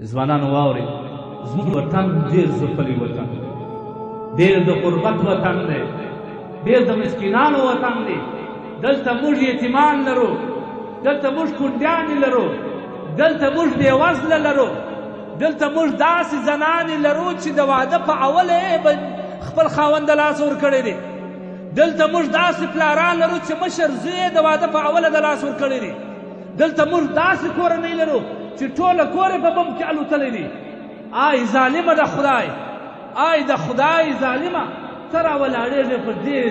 ځوانانو واورئ، زموږ وطن ډېر ځپلی وطن، ډېر د غربت وطن دی، ډېر د مسکینانو وطن دی. دلته موږ یتیمان لرو، دلته موږ کونډیانې لرو، دلته موږ بېوزله لرو، دلته موږ داسې زنانې لرو چې د واده په اوله یې خپل خاوند د لاس ورکړی دی. دلته موږ داسې پلاران لرو چې مشر زوی د واده په اوله د لاس ورکړی دی. دلته موږ داسې کورنۍ لرو چې ټوله کور یې په بم کې الوتلی دی. آی ظالمه د خدای، آی د خدای ظالمه، ته راولاړېږې په ډېر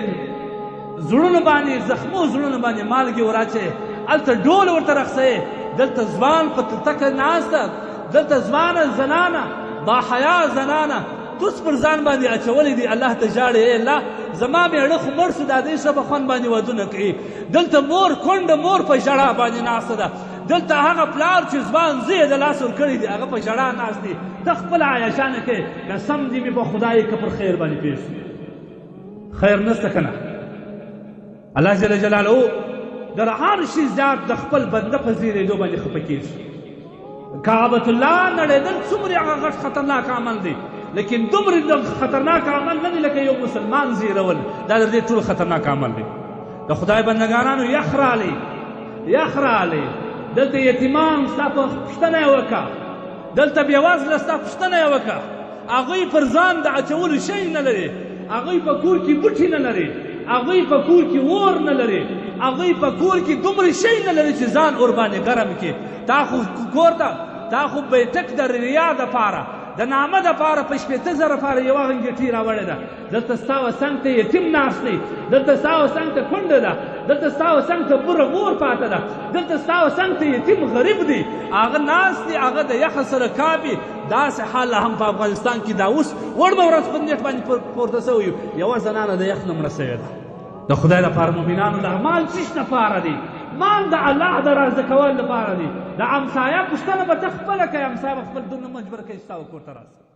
زړونو باندې، زخمو زړونو باندې مالګې وراچوې، هلته ډول ورته رقصوې. دلته ځوان په تلتکه ناسته، دلته ځوانه زنانه، باحیا زنانه توس پر ځان باندې اچولی دي. الله ته ژاړې، ای الله زما مېړه خو مړ شو، د هغې ښه په خوند باندې ودونه کوي. دلته مور کونډه مور په ژړا باندې ناسته ده. دلته هغه پلار چې ځوان زوی د لاس ورکړی دی هغه په ژړا ناست دی. ته خپله عیاشانه کوې، قسم دې مې په خدای که پر خیر باندې پېښ شي. خیر نسته که نه؟ الله جل جلاله د هر شي ذات د خپل بنده په زیرېدو باندې خفه کېږي. کعبة الله نړېدل څومره هغه غټ خطرناک عمل دی، لیکن دومره خطرناک عمل نه دی لکه یو مسلمان زیرول. دا د دې ټول خطرناک عمل دی. د خدای بندګانانو یخ رالی، یخ رالی. دلته یتیمان ستا پوښتنه یې وکړه، دلته بېوزله ستا پوښتنه یې وکړه. هغوی پر ځان د اچولو شی نه لري، هغوی په کور کې بوټي نه لري، هغوی په کور کې اور نه لري، هغوی په کور کې دومره شی نه لري چې ځان ورباندې ګرم کړي. تا خو کور ته، تا خو بیټک د ریا دپاره، د نامه دپاره په 80,000 لپاره یوه غنګټۍ راوړې ده. دلته ستا و څنګ ته یتیم ناست دی، دلته ستا و څنګ ته کونډه ده، دلته ستا و څنګ ته بوره مور پاته ده، دلته ستا و څنګ ته یتیم غریب دی، هغه ناست دی، هغه د یخه سره کابي. داسې حال هم په افغانستان کې دا اوس وړمه ورځ په نیټ باندې پورته سوی یو، یوه زنانه د یخ نه مړه سوې ده. د خدای لپاره مؤمنانو د مال څه لپاره دی؟ مال د الله د رازده کولو لپاره دی. د امسایه پوښتنه به ته خپله کوې، امسایه به خپل دونه مجبور کوي چې ستا کور ته راسي.